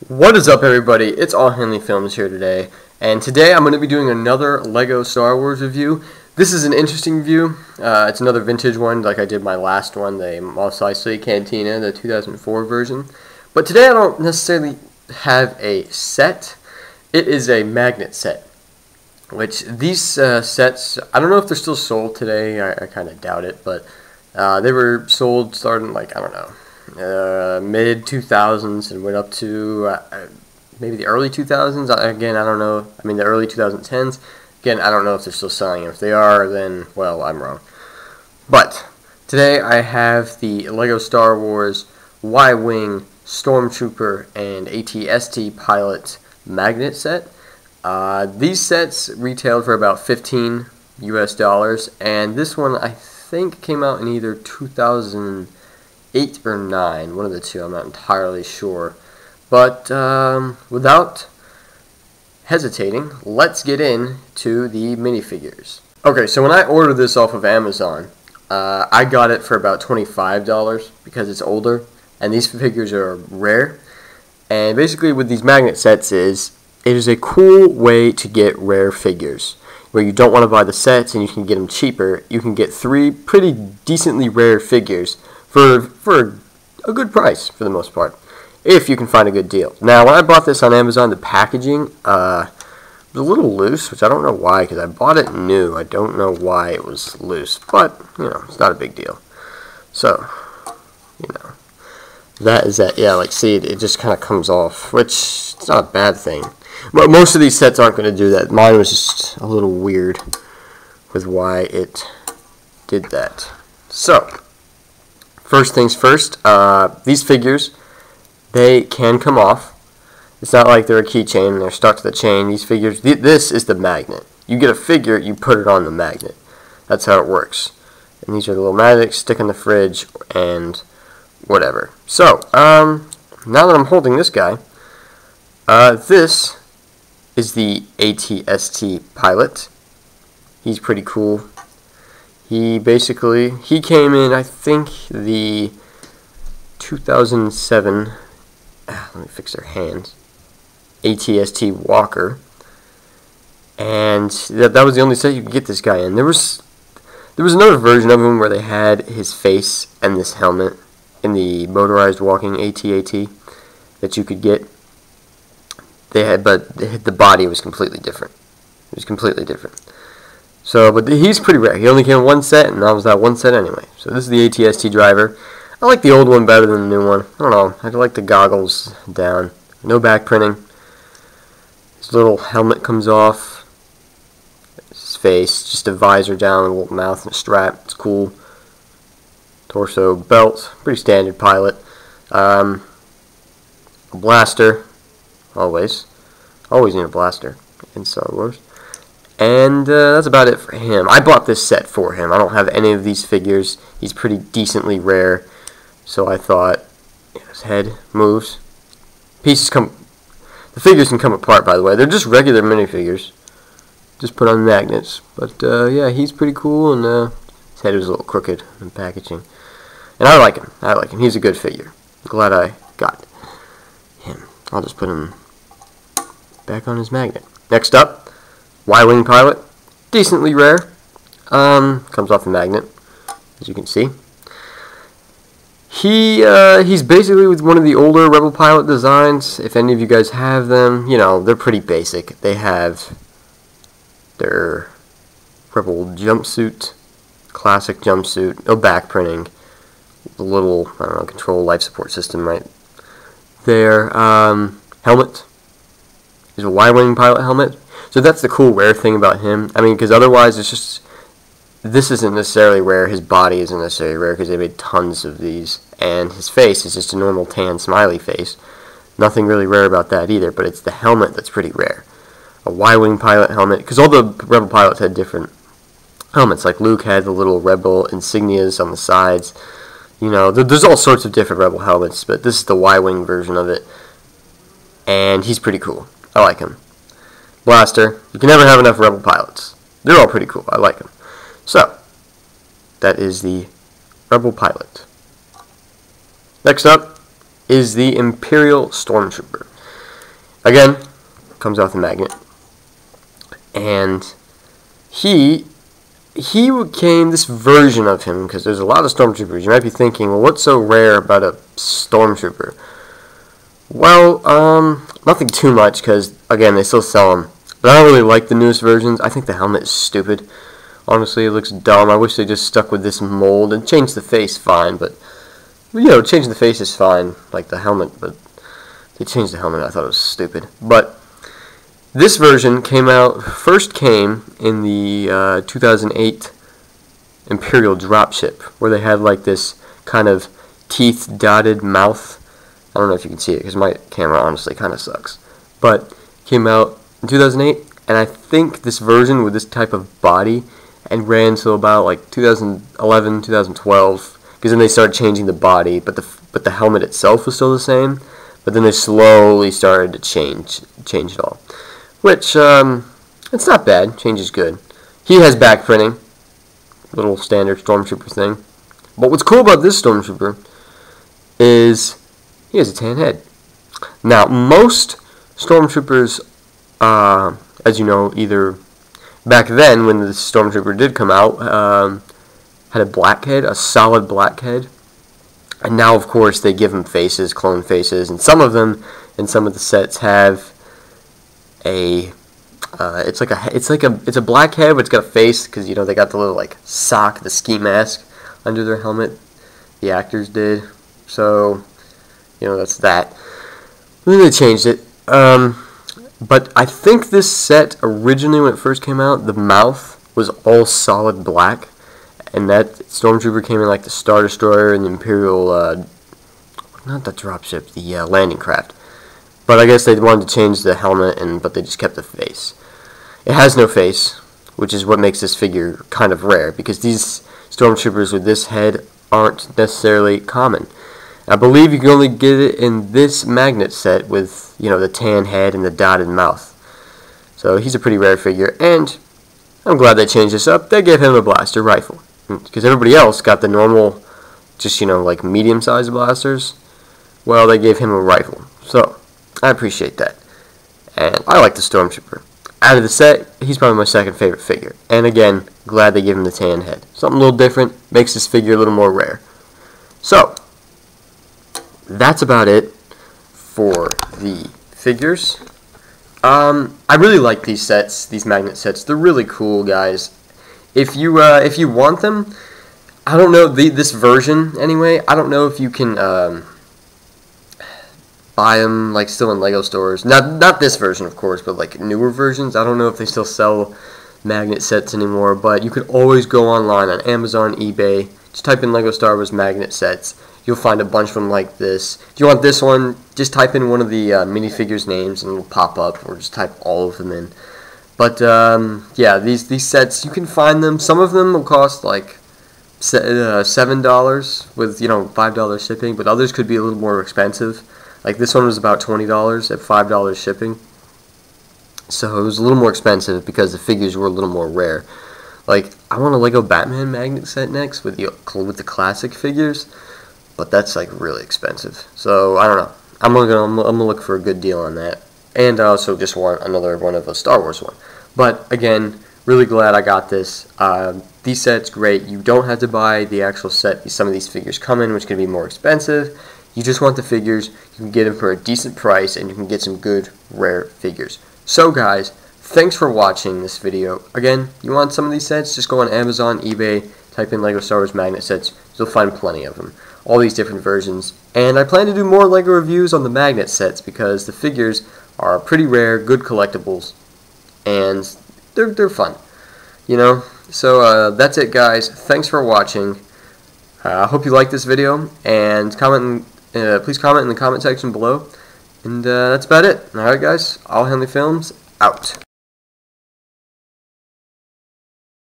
What is up, everybody? It's All Henley Films here today, and today I'm going to be doing another LEGO Star Wars review. This is an interesting review. It's another vintage one, like I did my last one, the Mos Eisley Cantina, the 2004 version. But today I don't necessarily have a set. It is a magnet set, which these sets, I don't know if they're still sold today. I kind of doubt it, but they were sold starting, like, I don't know, mid-2000s and went up to maybe the early 2000s. Again, I don't know. I mean, the early 2010s. Again, I don't know if they're still selling them. If they are, then, well, I'm wrong. But today I have the LEGO Star Wars Y-Wing Stormtrooper and Tst Pilot magnet set. These sets retailed for about $15 US, and this one I think came out in either 2008 or 9, one of the two. I'm not entirely sure. But without hesitating, let's get into the minifigures. Okay, so when I ordered this off of Amazon, I got it for about $25 because it's older, and these figures are rare. And basically with these magnet sets it is a cool way to get rare figures. Where you don't want to buy the sets and you can get them cheaper, you can get 3 pretty decently rare figures for a good price for the most part, if you can find a good deal. Now, when I bought this on Amazon, the packaging was a little loose, which I don't know why, because I bought it new. I don't know why it was loose, but, you know, it's not a big deal. So, you know, that is that. Yeah, like, see, it just kind of comes off, which it's not a bad thing. But most of these sets aren't going to do that. Mine was just a little weird with why it did that. So, first things first, these figures, they can come off. It's not like they're a keychain and they're stuck to the chain. These figures, this is the magnet. You get a figure, you put it on the magnet. That's how it works. And these are the little magnets, stick in the fridge, and whatever. So, now that I'm holding this guy, this is the Tst Pilot. He's pretty cool. He came in, I think, the 2007, let me fix their hands, ATST Walker. And that was the only set you could get this guy in. There was another version of him where they had his face and this helmet in the motorized walking AT-AT that you could get. But the body was completely different. It was completely different. So, but he's pretty rare. He only came in one set, and that was that one set anyway. So this is the ATST driver. I like the old one better than the new one. I don't know. I like the goggles down. No back printing. His little helmet comes off. His face, just a visor down, a little mouth and a strap. It's cool. Torso, belt, pretty standard pilot. A blaster. Always need a blaster in Star Wars. And that's about it for him. I bought this set for him. I don't have any of these figures. He's pretty decently rare. So I thought, his head moves. The figures can come apart, by the way. They're just regular minifigures. Just put on magnets. But yeah, he's pretty cool, and his head was a little crooked in packaging. And I like him. He's a good figure. I'm glad I got him. I'll just put him back on his magnet. Next up, Y-Wing Pilot. Decently rare. Comes off the magnet, as you can see. He's basically with one of the older Rebel Pilot designs. If any of you guys have them, you know, they're pretty basic. They have their Rebel jumpsuit, classic jumpsuit, no back printing, the little, I don't know, control life support system right there. Helmet. He's a Y-Wing Pilot helmet. So that's the cool rare thing about him. I mean, because otherwise it's just, this isn't necessarily rare. His body isn't necessarily rare because they made tons of these. And his face is just a normal tan smiley face. Nothing really rare about that either, but it's the helmet that's pretty rare. A Y-Wing Pilot helmet, because all the Rebel pilots had different helmets. Like Luke had the little Rebel insignias on the sides. You know, there's all sorts of different Rebel helmets, but this is the Y-Wing version of it. And he's pretty cool. I like him. Blaster. You can never have enough Rebel pilots. They're all pretty cool. I like them. So, that is the Rebel Pilot. Next up is the Imperial Stormtrooper. again, comes out with a magnet. And he became this version of him, because there's a lot of Stormtroopers. You might be thinking, well, what's so rare about a Stormtrooper? Well, nothing too much, because, again, they still sell them. But I don't really like the newest versions. I think the helmet is stupid. Honestly, it looks dumb. I wish they just stuck with this mold and changed the face fine, but, you know, changing the face is fine, like the helmet, but they changed the helmet. I thought it was stupid. But this version first came in the 2008 Imperial dropship, where they had like this kind of teeth-dotted mouth. I don't know if you can see it, because my camera honestly kind of sucks. But it came out in 2008, and I think this version with this type of body and ran until about like 2011, 2012, because then they started changing the body, but the helmet itself was still the same. But then they slowly started to change it all, which it's not bad. Change is good. He has back printing, little standard Stormtrooper thing. But what's cool about this Stormtrooper is he has a tan head. Now, most Stormtroopers, as you know, either back then when the Stormtrooper did come out, had a black head, a solid black head. And now, of course, they give them faces, clone faces, and some of them in some of the sets have a it's a black head, but it's got a face, because, you know, they got the little like sock, the ski mask under their helmet. The actors did, so you know, that's that. Then they changed it. But I think this set originally, when it first came out, the mouth was all solid black. And that Stormtrooper came in like the Star Destroyer and the Imperial, not the dropship, the landing craft. But I guess they wanted to change the helmet, but they just kept the face. It has no face, which is what makes this figure kind of rare, because these Stormtroopers with this head aren't necessarily common. I believe you can only get it in this magnet set with, you know, the tan head and the dotted mouth. So he's a pretty rare figure, and I'm glad they changed this up. They gave him a blaster rifle, because everybody else got the normal, just, you know, like medium-sized blasters. Well, they gave him a rifle, so I appreciate that. And I like the Stormtrooper. Out of the set, he's probably my second favorite figure. And again, glad they gave him the tan head. Something a little different, makes this figure a little more rare. So, that's about it for the figures. I really like these sets, these magnet sets. They're really cool, guys. If you want them, I don't know, this version anyway, I don't know if you can buy them like still in Lego stores. Not this version, of course, but like newer versions. I don't know if they still sell magnet sets anymore, but you could always go online on Amazon, eBay, just type in Lego Star Wars magnet sets. You'll find a bunch of them like this. If you want this one, just type in one of the minifigures names and it'll pop up, or just type all of them in. But yeah, these sets, you can find them. Some of them will cost like $7 with, you know, $5 shipping, but others could be a little more expensive. Like this one was about $20 at $5 shipping. So it was a little more expensive because the figures were a little more rare. Like, I want a Lego Batman magnet set next with the classic figures, but that's like really expensive. So I don't know. I'm gonna look for a good deal on that. And I also just want another one of a Star Wars one. But again, really glad I got this. These sets, great. You don't have to buy the actual set some of these figures come in, which can be more expensive. You just want the figures. You can get them for a decent price, and you can get some good, rare figures. So guys, thanks for watching this video. Again, you want some of these sets, just go on Amazon, eBay, type in Lego Star Wars magnet sets. You'll find plenty of them. All these different versions. And I plan to do more Lego reviews on the magnet sets because the figures are pretty rare, good collectibles, and they're fun. You know? So that's it, guys. Thanks for watching. I hope you liked this video, and please comment in the comment section below. And that's about it. Alright, guys. All Henley Films, out.